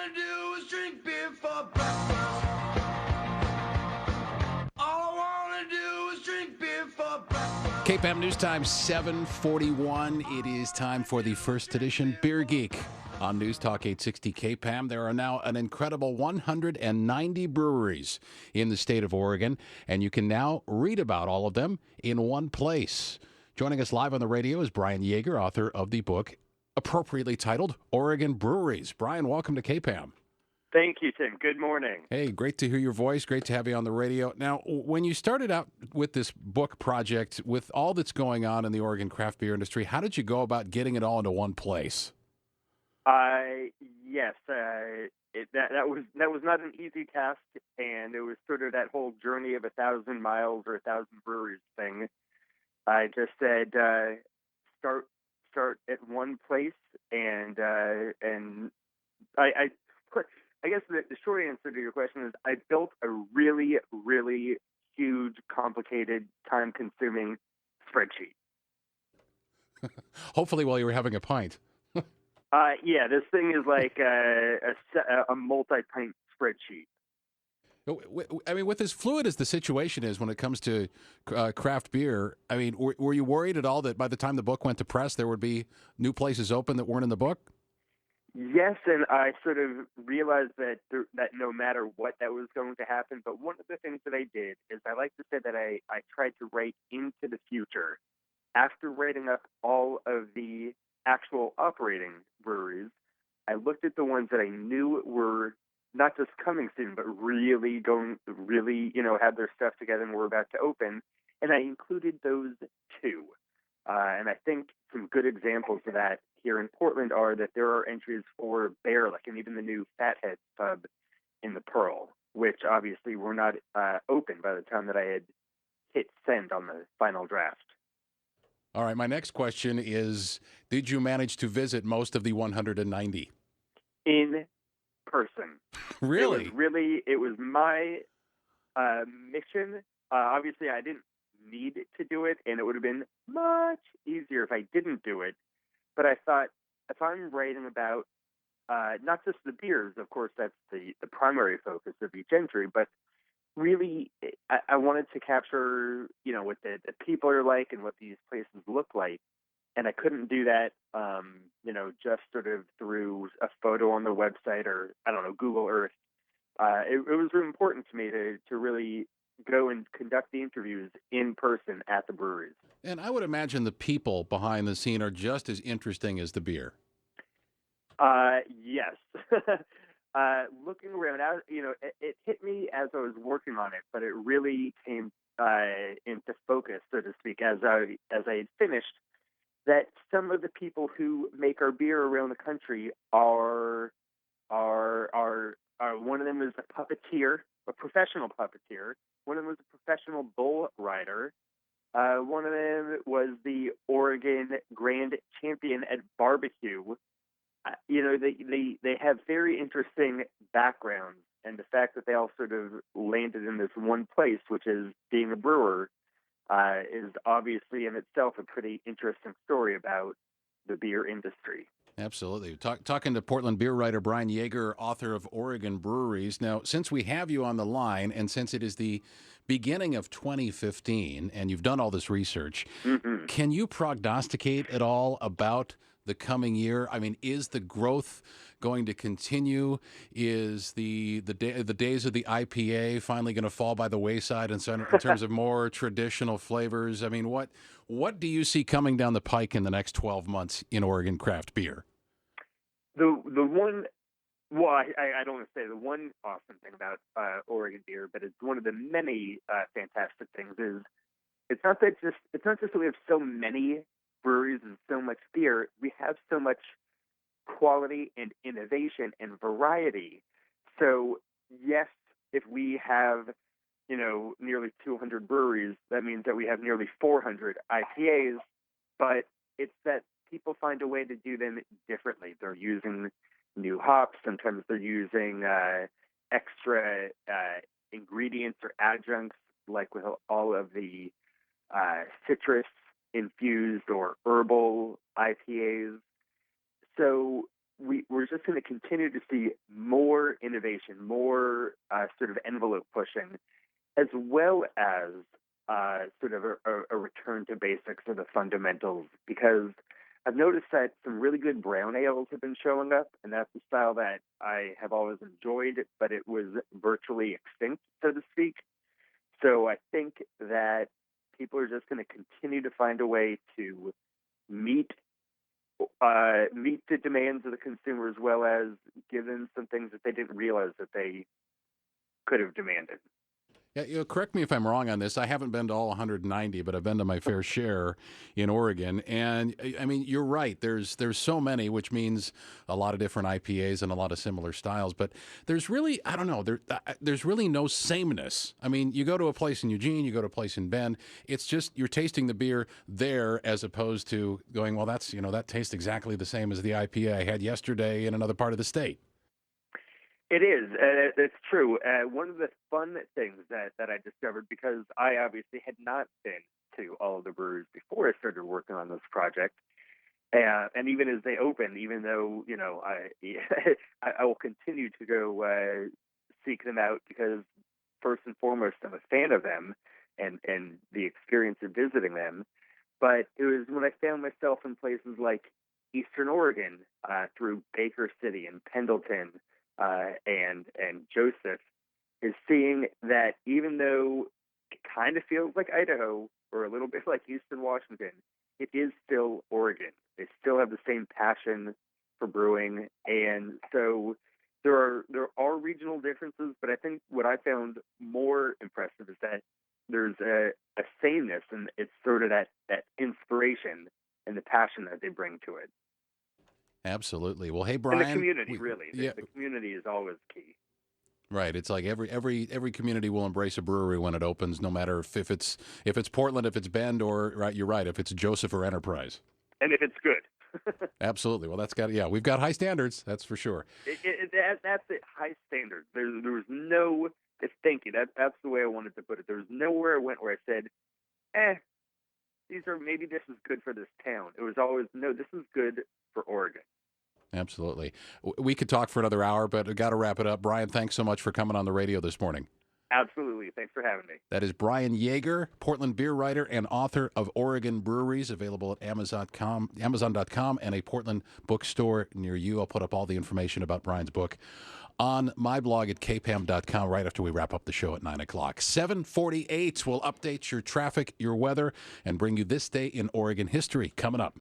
wanna do is drink beer for breakfast. All I wanna do is drink beer for breakfast. KPAM News Time 7:41. It is time for the first edition Beer Geek on News Talk 860 KPAM. There are now an incredible 190 breweries in the state of Oregon, and you can now read about all of them in one place. Joining us live on the radio is Brian Yaeger, author of the book appropriately titled Oregon Breweries. Brian, welcome to KPAM. Thank you, Tim. Good morning. Hey, great to hear your voice. Great to have you on the radio. Now, when you started out with this book project, with all that's going on in the Oregon craft beer industry, how did you go about getting it all into one place? Yes, that was not an easy task, and it was sort of that whole journey of 1,000 miles or 1,000 breweries thing. I just said start at one place, and I guess the short answer to your question is I built a really, really huge, complicated, time-consuming spreadsheet. Hopefully while you were having a pint. Yeah, this thing is like a multi-pint spreadsheet. I mean, with as fluid as the situation is when it comes to craft beer, I mean, were you worried at all that by the time the book went to press, there would be new places open that weren't in the book? Yes, and I sort of realized that no matter what, that was going to happen. But one of the things that I did is I like to say that I tried to write into the future. After writing up all of the actual operating breweries, I looked at the ones that I knew were not just coming soon, but really had their stuff together and were about to open, and I included those too. And I think some good examples of that here in Portland are that there are entries for Bear Lick and even the new Fathead pub in the Pearl, which obviously were not open by the time that I had hit send on the final draft. All right, my next question is, did you manage to visit most of the 190? In person. Really? It was my mission. Obviously, I didn't need to do it, and it would have been much easier if I didn't do it. But I thought, if I'm writing about not just the beers, of course, that's the primary focus of each entry, but really, I wanted to capture, what the people are like and what these places look like. And I couldn't do that, just sort of through a photo on the website or, I don't know, Google Earth. It was really important to me to really go and conduct the interviews in person at the breweries. And I would imagine the people behind the scene are just as interesting as the beer. Yes. Looking around, it hit me as I was working on it, but it really came into focus, so to speak, as I had finished, that some of the people who make our beer around the country are one of them is a puppeteer, a professional puppeteer. One of them was a professional bull rider. One of them was the Oregon Grand Champion at barbecue. They have very interesting backgrounds, and the fact that they all sort of landed in this one place, which is being a brewer, is obviously in itself a pretty interesting story about the beer industry. Absolutely. Talking to Portland beer writer Brian Yaeger, author of Oregon Breweries. Now, since we have you on the line, and since it is the beginning of 2015, and you've done all this research, Can you prognosticate at all about the coming year? I mean, is the growth going to continue? Is the days of the IPA finally going to fall by the wayside in terms of more traditional flavors? I mean, what do you see coming down the pike in the next 12 months in Oregon craft beer? The one, well, I don't want to say the one awesome thing about Oregon beer, but it's one of the many fantastic things is it's not just that we have so many breweries and so much beer. We have so much quality and innovation and variety. So yes, if we have nearly 200 breweries, that means that we have nearly 400 IPAs. But it's that people find a way to do them differently. They're using new hops. Sometimes they're using extra ingredients or adjuncts, like with all of the citrus infused or herbal IPAs. So we're just going to continue to see more innovation, more sort of envelope pushing, as well as sort of a return to basics or the fundamentals. Because I've noticed that some really good brown ales have been showing up, and that's a style that I have always enjoyed, but it was virtually extinct, so to speak. So I think that people are just going to continue to find a way to meet the demands of the consumer, as well as give them some things that they didn't realize that they could have demanded. Yeah, correct me if I'm wrong on this. I haven't been to all 190, but I've been to my fair share in Oregon. And I mean, you're right. There's so many, which means a lot of different IPAs and a lot of similar styles. But there's really, I don't know, there's really no sameness. I mean, you go to a place in Eugene, you go to a place in Bend. It's just you're tasting the beer there as opposed to going, well, that's that tastes exactly the same as the IPA I had yesterday in another part of the state. It is. It's true. One of the fun things that I discovered, because I obviously had not been to all of the breweries before I started working on this project, and even as they open, even though I will continue to go seek them out, because first and foremost I'm a fan of them and the experience of visiting them. But it was when I found myself in places like Eastern Oregon, through Baker City and Pendleton. And Joseph, is seeing that even though it kind of feels like Idaho or a little bit like Houston, Washington, it is still Oregon. They still have the same passion for brewing, and so there are regional differences. But I think what I found more impressive is that there's a sameness, and it's sort of that inspiration and the passion that they bring to it. Absolutely. Well, hey, Brian. And the community, really. The community is always key. Right. It's like every community will embrace a brewery when it opens, no matter if it's Portland, if it's Bend, or right. You're right. If it's Joseph or Enterprise. And if it's good. Absolutely. Well, we've got high standards. That's for sure. That's it. High standards. There was no. Thank you. That's the way I wanted to put it. There was nowhere I went where I said, maybe this is good for this town. It was always, no, this is good for Oregon. Absolutely. We could talk for another hour, but I got to wrap it up. Brian, thanks so much for coming on the radio this morning. Absolutely. Thanks for having me. That is Brian Yaeger, Portland beer writer and author of Oregon Breweries, available at Amazon.com and a Portland bookstore near you. I'll put up all the information about Brian's book on my blog at kpam.com right after we wrap up the show at 9 o'clock. 7:48, we'll update your traffic, your weather, and bring you this day in Oregon history coming up.